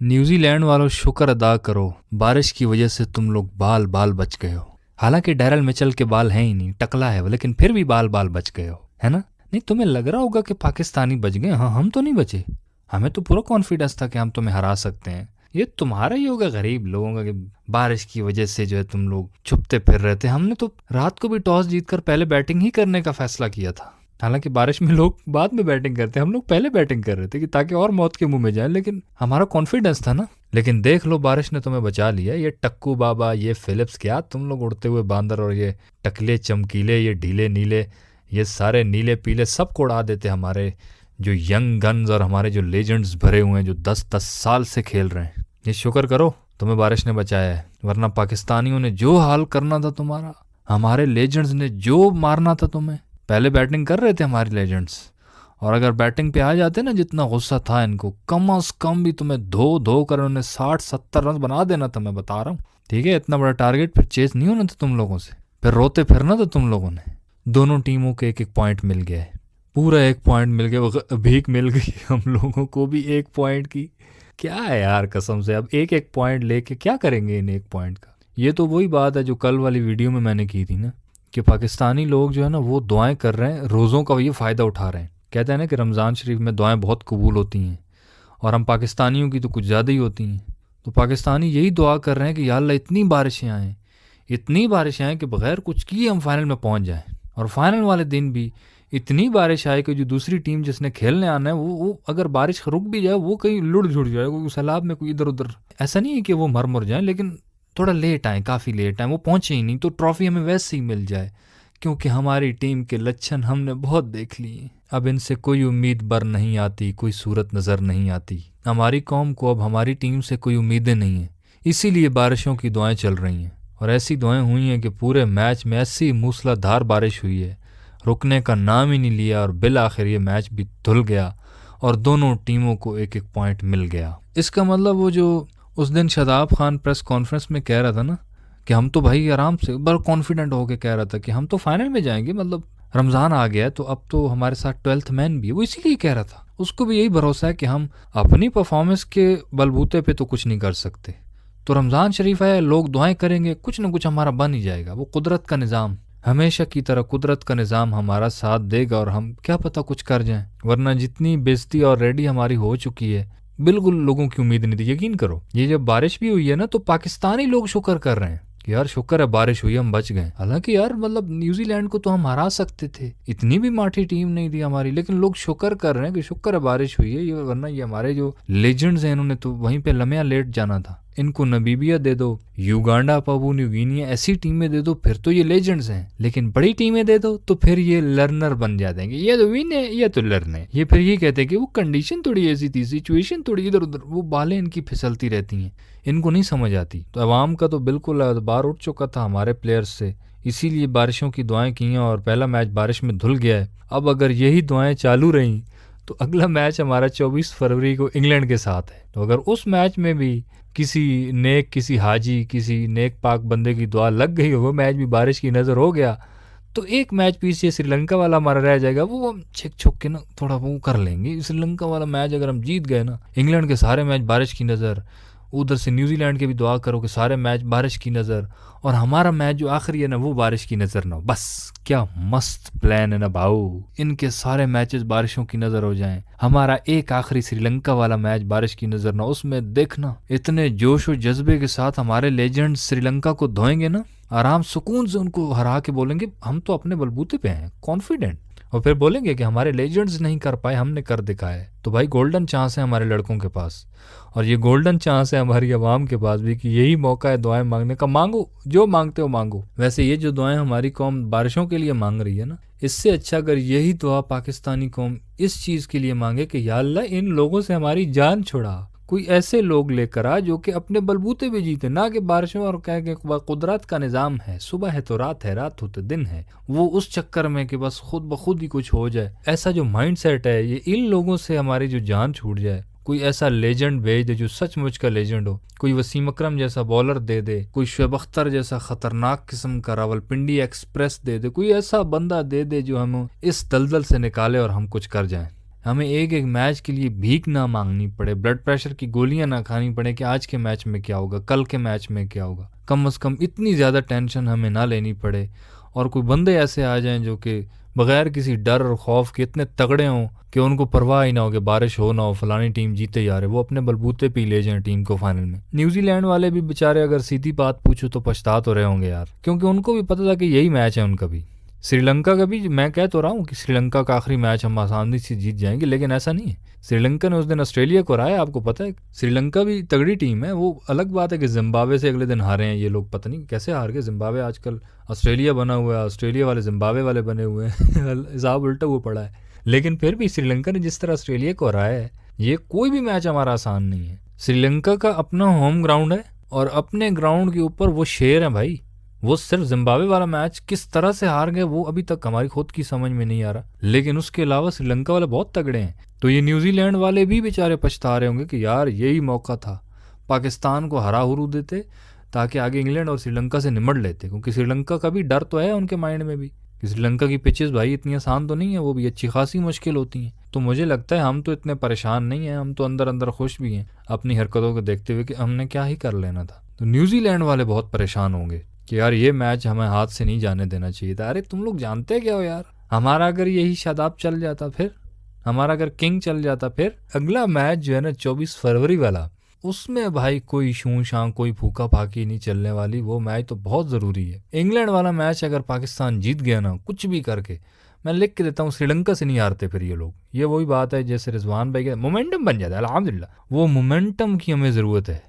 New Zealand वालों शुक्र अदा करो, बारिश की वजह से तुम लोग बाल बाल बच गए हो। हालांकि डैरल मिचेल के बाल हैं ही नहीं, टकला है वो, लेकिन फिर भी बाल बाल बच गए हो, है ना। नहीं, तुम्हें लग रहा होगा कि पाकिस्तानी बच गए, हाँ हम तो नहीं बचे। हमें तो पूरा कॉन्फिडेंस था कि हम तुम्हें हरा सकते हैं। ये तुम्हारा ही होगा गरीब लोगों का कि बारिश की वजह से जो है तुम लोग छुपते फिर रहे थे। हमने तो रात को भी टॉस जीतकर पहले बैटिंग ही करने का फैसला किया था। हालांकि बारिश में लोग बाद में बैटिंग करते, हम लोग पहले बैटिंग कर रहे थे कि ताकि और मौत के मुंह में जाए, लेकिन हमारा कॉन्फिडेंस था ना। लेकिन देख लो, बारिश ने तुम्हें बचा लिया। ये टक्कू बाबा, ये फिलिप्स, क्या तुम लोग उड़ते हुए बांदर, और ये टकले चमकीले, ये ढीले नीले, ये सारे नीले पीले सबको उड़ा देते हमारे जो यंग गन्स और हमारे जो लेजेंड्स भरे हुए हैं जो 10-10 साल से खेल रहे हैं। ये शुक्र करो तुम्हें बारिश ने बचाया है, वरना पाकिस्तानियों ने जो हाल करना था तुम्हारा, हमारे लेजेंड्स ने जो मारना था तुम्हें। पहले बैटिंग कर रहे थे हमारे लेजेंड्स, और अगर बैटिंग पे आ जाते ना, जितना गुस्सा था इनको, कम अज कम भी तुम्हें धो धो कर उन्हें 60-70 रन बना देना था, मैं बता रहा हूँ। ठीक है, इतना बड़ा टारगेट फिर चेस नहीं होना था तुम लोगों से, फिर रोते फिरना था तुम लोगों ने। दोनों टीमों के एक एक पॉइंट मिल गया है, पूरा 1 पॉइंट मिल गया, वो भीख मिल गई हम लोगों को भी 1 पॉइंट की। क्या है यार, कसम से अब 1-1 पॉइंट लेके क्या करेंगे इन 1 पॉइंट का। ये तो वही बात है जो कल वाली वीडियो में मैंने की थी ना, कि पाकिस्तानी लोग जो है ना वो दुआएं कर रहे हैं, रोज़ों का ये फ़ायदा उठा रहे हैं। कहते हैं ना कि रमज़ान शरीफ में दुआएं बहुत कबूल होती हैं, और हम पाकिस्तानियों की तो कुछ ज़्यादा ही होती हैं। तो पाकिस्तानी यही दुआ कर रहे हैं कि या अल्लाह इतनी बारिशें आएँ, इतनी बारिशें आएँ कि बग़ैर कुछ किए हम फाइनल में पहुँच जाएँ, और फाइनल वाले दिन भी इतनी बारिश आए कि जो दूसरी टीम जिसने खेलने आना है वो अगर बारिश रुक भी जाए, वो कहीं लुढ़ झुड़ जाए, कोई सैलाब में, कोई इधर उधर। ऐसा नहीं है कि वो मर जाए, लेकिन थोड़ा लेट आए, काफ़ी लेट आए, वो पहुँचे ही नहीं, तो ट्रॉफी हमें वैसे ही मिल जाए, क्योंकि हमारी टीम के लक्षण हमने बहुत देख लिए। अब इनसे कोई उम्मीद बर नहीं आती, कोई सूरत नज़र नहीं आती। हमारी कौम को अब हमारी टीम से कोई उम्मीदें नहीं हैं, इसीलिए बारिशों की दुआएं चल रही हैं। और ऐसी दुआएं हुई हैं कि पूरे मैच में ऐसी मूसलाधार बारिश हुई है, रुकने का नाम ही नहीं लिया, और बिल आखिर ये मैच भी धुल गया और दोनों टीमों को 1-1 पॉइंट मिल गया। इसका मतलब वो जो उस दिन शादाब खान प्रेस कॉन्फ्रेंस में कह रहा था ना कि हम तो भाई आराम से बड़ा कॉन्फिडेंट होकर कह रहा था कि हम तो फाइनल में जाएंगे, मतलब रमज़ान आ गया है तो अब तो हमारे साथ 12th मैन भी है, वो इसीलिए कह रहा था। उसको भी यही भरोसा है कि हम अपनी परफॉर्मेंस के बलबूते पे तो कुछ नहीं कर सकते, तो रमज़ान शरीफ है, लोग दुआएं करेंगे, कुछ ना कुछ हमारा बन ही जाएगा। वो कुदरत का निज़ाम, हमेशा की तरह कुदरत का निज़ाम हमारा साथ देगा, और हम क्या पता कुछ कर जाएं। वरना जितनी बेइज्जती ऑलरेडी हमारी हो चुकी है, बिल्कुल लोगों की उम्मीद नहीं थी। यकीन करो, ये जब बारिश भी हुई है ना, तो पाकिस्तानी लोग शुक्र कर रहे हैं कि यार शुक्र है बारिश हुई, हम बच गए। हालांकि यार मतलब न्यूजीलैंड को तो हम हरा सकते थे, इतनी भी माठी टीम नहीं थी हमारी, लेकिन लोग शुक्र कर रहे हैं कि शुक्र है बारिश हुई है। ये वरना ये हमारे जो लेजेंड्स हैं, इन्होंने तो वहीं पे लम्हा लेट जाना था। इनको नबीबिया दे दो, युगांडा, पापुआ न्यू गिनी, ऐसी टीमें दे दो, फिर तो ये लेजेंड्स हैं। लेकिन बड़ी टीमें दे दो तो फिर ये लर्नर बन जाते हैं कि ये तो विन है, ये तो लर्न है। ये फिर ये कहते हैं कि वो कंडीशन थोड़ी ऐसी थी, सिचुएशन थोड़ी इधर उधर, वो बालें इनकी फिसलती रहती हैं, इनको नहीं समझ आती। तो अवाम का तो बिल्कुल बार उठ चुका था हमारे प्लेयर्स से, इसीलिए बारिशों की दुआएं की हैं, और पहला मैच बारिश में धुल गया है। अब अगर यही दुआएं चालू रहीं तो अगला मैच हमारा 24 फरवरी को इंग्लैंड के साथ है। तो अगर उस मैच में भी किसी हाजी, किसी नेक पाक बंदे की दुआ लग गई, वो मैच भी बारिश की नज़र हो गया, तो एक मैच पीछे श्रीलंका वाला हमारा रह जाएगा, वो हम छिक छुक के ना थोड़ा वो कर लेंगे। श्रीलंका वाला मैच अगर हम जीत गए ना, इंग्लैंड के सारे मैच बारिश की नज़र, उधर से न्यूजीलैंड के भी दुआ करो कि सारे मैच बारिश की नज़र, और हमारा मैच जो आखिरी है ना वो बारिश की नज़र ना हो। बस क्या मस्त प्लान है ना भाऊ, इनके सारे मैचेस बारिशों की नज़र हो जाएं, हमारा एक आखिरी श्रीलंका वाला मैच बारिश की नज़र ना, उसमें देखना इतने जोश और जज्बे के साथ हमारे लेजेंड श्रीलंका को धोएंगे ना, आराम सुकून से उनको हरा के बोलेंगे हम तो अपने बलबूते पे हैं, कॉन्फिडेंट, और फिर बोलेंगे कि हमारे लेजेंड्स नहीं कर पाए, हमने कर दिखाया है। तो भाई गोल्डन चांस है हमारे लड़कों के पास, और ये गोल्डन चांस है हमारी आवाम के पास भी कि यही मौका है दुआएं मांगने का। मांगो, जो मांगते हो मांगो। वैसे ये जो दुआएं हमारी कौम बारिशों के लिए मांग रही है ना, इससे अच्छा अगर यही दुआ पाकिस्तानी कौम इस चीज़ के लिए मांगे कि या अल्लाह इन लोगों से हमारी जान छुड़ा, कोई ऐसे लोग लेकर आ जो कि अपने बलबूते भी जीते, ना कि बारिशों और कह के कुदरत का निज़ाम है, सुबह है तो रात है, रात हो तो दिन है, वो उस चक्कर में कि बस खुद ब खुद ही कुछ हो जाए। ऐसा जो माइंड सेट है, ये इन लोगों से हमारी जो जान छूट जाए। कोई ऐसा लेजेंड भेज दे जो सचमुच का लेजेंड हो, कोई वसीम अकरम जैसा बॉलर दे दे, कोई शुएब अख्तर जैसा खतरनाक किस्म का रावलपिंडी एक्सप्रेस दे दे, कोई ऐसा बंदा दे दे जो हम इस दलदल से निकाले और हम कुछ कर जाएं। हमें एक एक मैच के लिए भीख ना मांगनी पड़े, ब्लड प्रेशर की गोलियां ना खानी पड़े कि आज के मैच में क्या होगा, कल के मैच में क्या होगा। कम से कम इतनी ज़्यादा टेंशन हमें ना लेनी पड़े, और कोई बंदे ऐसे आ जाएं जो कि बगैर किसी डर और खौफ के इतने तगड़े हों कि उनको परवाह ही ना हो कि बारिश हो ना हो, फलानी टीम जीते जा रहे, वो अपने बलबूते पे ले जाएं टीम को फाइनल में। न्यूजीलैंड वाले भी बेचारे अगर सीधी बात पूछो तो पछता तो रहे होंगे यार, क्योंकि उनको भी पता था कि यही मैच है उनका भी। श्रीलंका का भी मैं कह तो रहा हूँ कि श्रीलंका का आखिरी मैच हम आसानी से जीत जाएंगे, लेकिन ऐसा नहीं है। श्रीलंका ने उस दिन ऑस्ट्रेलिया को हराया, आपको पता है। श्रीलंका भी तगड़ी टीम है। वो अलग बात है कि जिम्बाब्वे से अगले दिन हारे हैं ये लोग, पता नहीं कैसे हार गए। जिम्बाब्वे आजकल ऑस्ट्रेलिया बना हुआ है, ऑस्ट्रेलिया वाले जिम्बाब्वे वाले बने हुए हैं हिसाब उल्टा हुआ पड़ा है। लेकिन फिर भी श्रीलंका ने जिस तरह ऑस्ट्रेलिया को हराया है, ये कोई भी मैच हमारा आसान नहीं है। श्रीलंका का अपना होम ग्राउंड है और अपने ग्राउंड के ऊपर वो शेर है भाई। वो सिर्फ जिम्बाब्वे वाला मैच किस तरह से हार गए वो अभी तक हमारी खुद की समझ में नहीं आ रहा, लेकिन उसके अलावा श्रीलंका वाले बहुत तगड़े हैं। तो ये न्यूजीलैंड वाले भी बेचारे पछता रहे होंगे कि यार यही मौका था, पाकिस्तान को हरा हुरू देते ताकि आगे इंग्लैंड और श्रीलंका से निमट लेते, क्योंकि श्रीलंका का भी डर तो है उनके माइंड में भी कि श्रीलंका की पिचेस भाई इतनी आसान तो नहीं है, वो भी अच्छी खासी मुश्किल होती हैं। तो मुझे लगता है हम तो इतने परेशान नहीं हैं, हम तो अंदर अंदर खुश भी हैं अपनी हरकतों को देखते हुए कि हमने क्या ही कर लेना था। तो न्यूजीलैंड वाले बहुत परेशान होंगे कि यार ये मैच हमें हाथ से नहीं जाने देना चाहिए था। अरे तुम लोग जानते क्या हो यार, हमारा अगर यही शादाब चल जाता, फिर हमारा अगर किंग चल जाता, फिर अगला मैच जो है ना 24 फरवरी वाला, उसमें भाई कोई शूं शां कोई फूका फाकी नहीं चलने वाली। वो मैच तो बहुत ज़रूरी है। इंग्लैंड वाला मैच अगर पाकिस्तान जीत गया ना कुछ भी करके, मैं लिख के देता हूँ श्रीलंका से नहीं हारते फिर ये लोग। ये वही बात है जैसे रिजवान भाई के मोमेंटम बन जाता है। अल्हम्दुलिल्लाह वो मोमेंटम की हमें ज़रूरत है।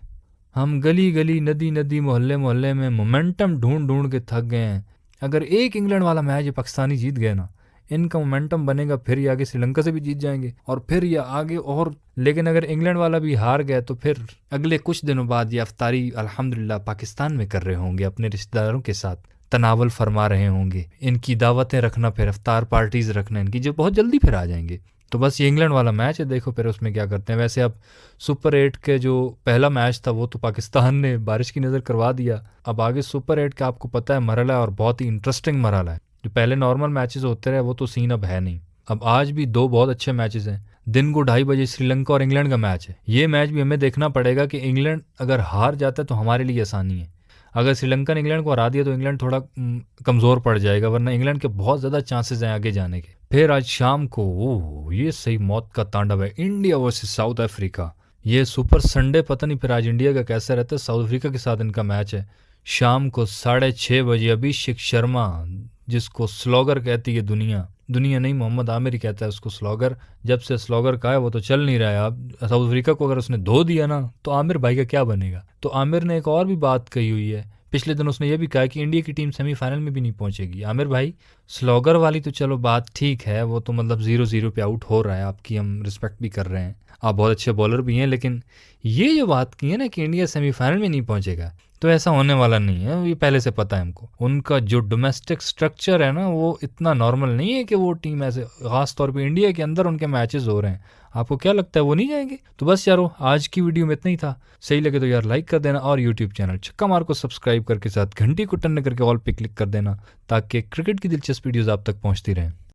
हम गली गली नदी नदी मोहल्ले मोहल्ले में मोमेंटम ढूंढ ढूंढ के थक गए हैं। अगर एक इंग्लैंड वाला मैच ये पाकिस्तानी जीत गए ना, इनका मोमेंटम बनेगा, फिर ये आगे श्रीलंका से भी जीत जाएंगे और फिर ये आगे और। लेकिन अगर इंग्लैंड वाला भी हार गया तो फिर अगले कुछ दिनों बाद ये अफ्तारी अल्हम्दुलिल्लाह पाकिस्तान में कर रहे होंगे, अपने रिश्तेदारों के साथ तनावल फरमा रहे होंगे, इनकी दावतें रखना, फिर अफ्तार पार्टीज रखना इनकी, जो बहुत जल्दी फिर आ जाएंगे। तो बस ये इंग्लैंड वाला मैच है, देखो फिर उसमें क्या करते हैं। वैसे अब सुपर 8 के जो पहला मैच था वो तो पाकिस्तान ने बारिश की नज़र करवा दिया। अब आगे सुपर 8 का आपको पता है मरहला है, और बहुत ही इंटरेस्टिंग मरहला है। जो पहले नॉर्मल मैचेस होते रहे वो तो सीन अब है नहीं। अब आज भी दो बहुत अच्छे मैचेस हैं। दिन को 2:30 बजे श्रीलंका और इंग्लैंड का मैच है। ये मैच भी हमें देखना पड़ेगा कि इंग्लैंड अगर हार जाता है तो हमारे लिए आसानी है, अगर श्रीलंका ने इंग्लैंड को हरा दिया तो इंग्लैंड थोड़ा कमज़ोर पड़ जाएगा, वरना इंग्लैंड के बहुत ज़्यादा चांसेस हैं आगे जाने के। फिर आज शाम को ये सही मौत का तांडव है, इंडिया वर्सेस साउथ अफ्रीका। ये सुपर संडे पता नहीं फिर आज इंडिया का कैसा रहता है। साउथ अफ्रीका के साथ इनका मैच है शाम को 6:30 बजे। अभिषेक शर्मा, जिसको स्लॉगर कहती है दुनिया नहीं, मोहम्मद आमिर ही कहता है उसको स्लॉगर। जब से स्लॉगर का है वो तो चल नहीं रहा है। अब साउथ अफ्रीका को अगर उसने धो दिया ना तो आमिर भाई का क्या बनेगा। तो आमिर ने एक और भी बात कही हुई है पिछले दिन, उसने ये भी कहा कि इंडिया की टीम सेमीफाइनल में भी नहीं पहुंचेगी। आमिर भाई स्लॉगर वाली तो चलो बात ठीक है, वो तो मतलब 0-0 पे आउट हो रहा है, आपकी हम रिस्पेक्ट भी कर रहे हैं, आप बहुत अच्छे बॉलर भी हैं, लेकिन ये जो बात की है ना कि इंडिया सेमीफाइनल में नहीं पहुंचेगा, तो ऐसा होने वाला नहीं है। ये पहले से पता है हमको। उनका जो डोमेस्टिक स्ट्रक्चर है ना वो इतना नॉर्मल नहीं है कि वो टीम ऐसे, खास तौर पे इंडिया के अंदर उनके मैचेस हो रहे हैं, आपको क्या लगता है वो नहीं जाएंगे। तो बस यारो आज की वीडियो में इतना ही था। सही लगे तो यार लाइक कर देना, और यूट्यूब चैनल छक्का मार को सब्सक्राइब करके साथ घंटी को टन करके ऑल पे क्लिक कर देना, ताकि क्रिकेट की दिलचस्प वीडियोज़ आप तक पहुँचती रहें।